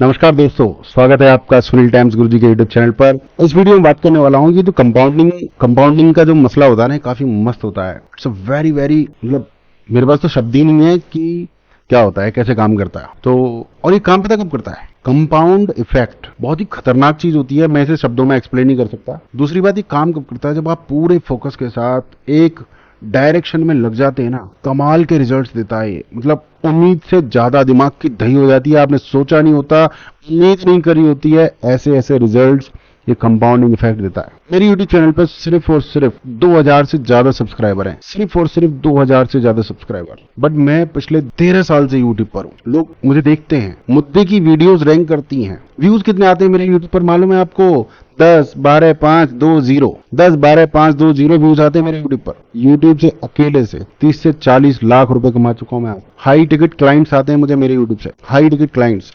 नमस्कार दोस्तों, स्वागत है आपका सुनील टाइम्स गुरुजी के यूट्यूब चैनल पर। इस वीडियो में बात करने वाला हूँ कि जो कंपाउंडिंग का जो मसला होता है ना, काफी मस्त होता है। इट्स अ वेरी वेरी मतलब मेरे पास तो शब्द ही नहीं है कि क्या होता है, कैसे काम करता है। तो और ये काम पता कब करता है? कंपाउंड इफेक्ट बहुत ही खतरनाक चीज होती है, मैं इसे शब्दों में एक्सप्लेन नहीं कर सकता। दूसरी बात, ये काम कब करता है? जब आप पूरे फोकस के साथ एक डायरेक्शन में लग जाते हैं ना, कमाल के रिजल्ट्स देता है ये। मतलब उम्मीद से ज्यादा दिमाग की दही हो जाती है, आपने सोचा नहीं होता, उम्मीद नहीं करी होती है, ऐसे ऐसे रिजल्ट्स ये कंपाउंडिंग इफेक्ट देता है। मेरे YouTube चैनल पर सिर्फ और सिर्फ 2000 से ज्यादा सब्सक्राइबर हैं, सिर्फ और सिर्फ 2000 से ज्यादा सब्सक्राइबर। बट मैं पिछले 13 साल से YouTube पर हूँ। लोग मुझे देखते हैं, मुद्दे की वीडियोस रैंक करती हैं। व्यूज कितने आते हैं मेरे YouTube पर मालूम है आपको? 10, 12, 5, 2, 0 10, 12, 5, 2, 0 व्यूज आते हैं मेरे YouTube पर। YouTube से अकेले से 30 से 40 लाख रुपए कमा चुका हूं मैं। हाई टिकट क्लाइंट्स आते हैं मुझे मेरे YouTube से, हाई टिकट क्लाइंट्स।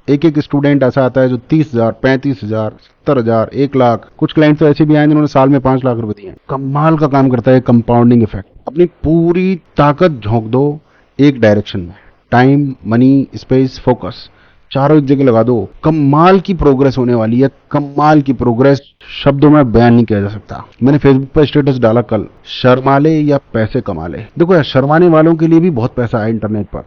एक स्टूडेंट ऐसा आता है जो 30,000, 35,000, 70,000, 1 लाख। कुछ क्लाइंट तो ऐसे भी आए जिन्होंने साल में 5 लाख रुपए दिए। कमाल का काम करता है कंपाउंडिंग इफेक्ट। अपनी पूरी ताकत झोंक दो एक डायरेक्शन में, टाइम, मनी, स्पेस, फोकस, चारों एक जगह लगा दो। कमाल की प्रोग्रेस होने वाली है, कमाल की प्रोग्रेस, शब्दों में बयान नहीं किया जा सकता। मैंने फेसबुक पर स्टेटस डाला कल, शर्मा ले या पैसे कमा ले। देखो यार, शर्माने वालों के लिए भी बहुत पैसा है इंटरनेट पर।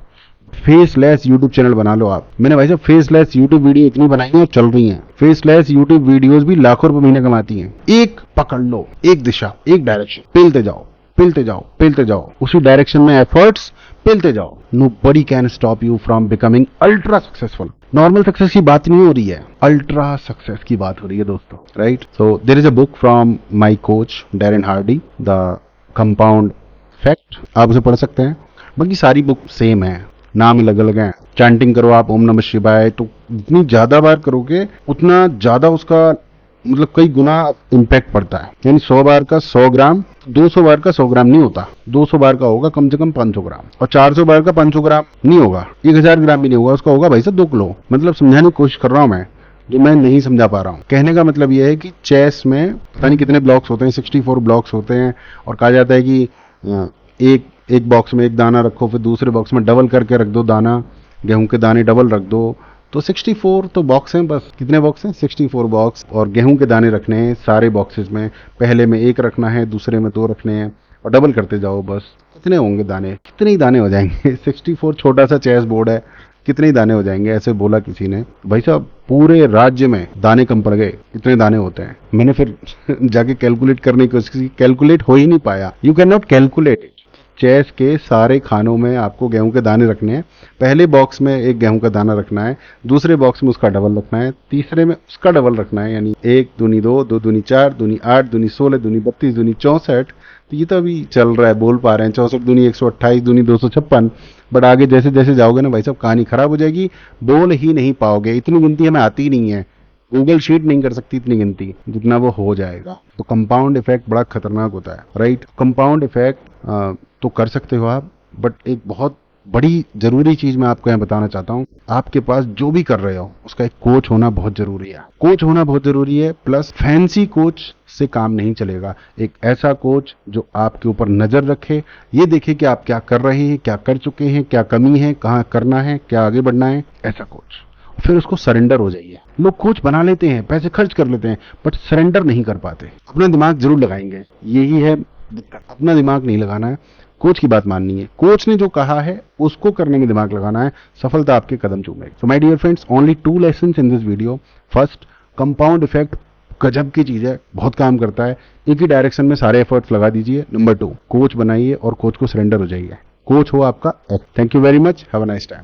फेसलेस यूट्यूब चैनल बना लो आप। मैंने भाई साहब फेसलेस यूट्यूब वीडियो इतनी बनाई है और चल रही हैं। फेसलेस यूट्यूब वीडियोस भी लाखों रुपए महीने कमाती हैं। एक पकड़ लो, एक दिशा, एक डायरेक्शन, पेलते जाओ, पेलते जाओ, पेलते जाओ, उसी डायरेक्शन में एफर्ट्स पेलते जाओ। Nobody can stop you from becoming ultra successful. Normal success की बात नहीं हो रही है, अल्ट्रा सक्सेस की बात हो रही है दोस्तों, right? So there is a book from my coach Darren Hardy, the compound effect. आप उसे पढ़ सकते हैं। बाकी सारी बुक सेम है, नाम अलग अलग है। चैंटिंग करो आप ओम नमः शिवाय, तो जितनी ज्यादा बार करोगे उतना ज्यादा उसका मतलब कई गुना इम्पैक्ट पड़ता है। यानी 100 बार का 100 ग्राम, 200 बार का 100 ग्राम नहीं होता। 200 बार का होगा कम से कम 500 ग्राम, और 400 बार का 500 ग्राम नहीं होगा, 1000 ग्राम भी नहीं होगा, उसका होगा भाई साहब 2 किलो। मतलब समझाने की कोशिश कर रहा हूं मैं, जो मैं नहीं समझा पा रहा हूं। कहने का मतलब यह है कि चेस में पता नहीं कितने ब्लॉक्स होते हैं, 64 ब्लॉक्स होते हैं, और कहा जाता है कि एक बॉक्स में एक दाना रखो, फिर दूसरे बॉक्स में डबल करके रख दो दाना, गेहूं के दाने डबल रख दो। तो 64 तो बॉक्स हैं, बस कितने बॉक्स हैं? 64 बॉक्स, और गेहूं के दाने रखने हैं सारे बॉक्सेस में। पहले में 1 रखना है, दूसरे में 2 रखने हैं, और डबल करते जाओ। बस कितने होंगे दाने? कितने ही दाने हो जाएंगे? 64 छोटा सा चेस बोर्ड है, कितने ही दाने हो जाएंगे? ऐसे बोला किसी ने। भाई साहब पूरे राज्य में दाने कम पड़ गए, कितने दाने होते हैं? मैंने फिर जाके कैलकुलेट करने की कोशिश की, कैलकुलेट हो ही नहीं पाया। You can not calculate. Chess के सारे खानों में आपको गेहूं के दाने रखने हैं। पहले बॉक्स में एक गेहूं का दाना रखना है, दूसरे बॉक्स में उसका डबल रखना है, तीसरे में उसका डबल रखना है। यानी 1 दूनी 2, 2 दूनी 4, दूनी 8, दूनी 16, दूनी 32, दूनी 64। तो ये तो अभी चल रहा है, बोल पा रहे हैं। 64 दूनी 128, दूनी 256। बट आगे जैसे जैसे जाओगे ना भाई साहब, कहानी खराब हो जाएगी, बोल ही नहीं पाओगे। इतनी गिनती हमें आती नहीं है, गूगल शीट नहीं कर सकती इतनी गिनती जितना वो हो जाएगा। तो कंपाउंड इफेक्ट बड़ा खतरनाक होता है, राइट? कंपाउंड इफेक्ट तो कर सकते हो आप, बट एक बहुत बड़ी जरूरी चीज मैं आपको यहाँ बताना चाहता हूँ। आपके पास जो भी कर रहे हो उसका एक कोच होना बहुत जरूरी है। कोच होना बहुत जरूरी है, प्लस फैंसी कोच से काम नहीं चलेगा। एक ऐसा कोच जो आपके ऊपर नजर रखे, ये देखे कि आप क्या कर रहे हैं, क्या कर चुके हैं, क्या कमी है, कहाँ करना है, क्या आगे बढ़ना है, ऐसा कोच। फिर उसको सरेंडर हो जाइए। लोग कोच बना लेते हैं, पैसे खर्च कर लेते हैं, बट सरेंडर नहीं कर पाते। अपना दिमाग जरूर लगाएंगे, यही है दिक्कत। अपना दिमाग नहीं लगाना है, कोच की बात माननी है। कोच ने जो कहा है उसको करने में दिमाग लगाना है, सफलता आपके कदम चूमेगी। So my dear friends, only 2 lessons in this video. First, compound effect गजब की चीज है, बहुत काम करता है। एक ही डायरेक्शन में सारे एफर्ट्स लगा दीजिए। नंबर 2, कोच बनाइए और कोच को सरेंडर हो जाइए। कोच हो आपका। Thank you very much, have a nice time.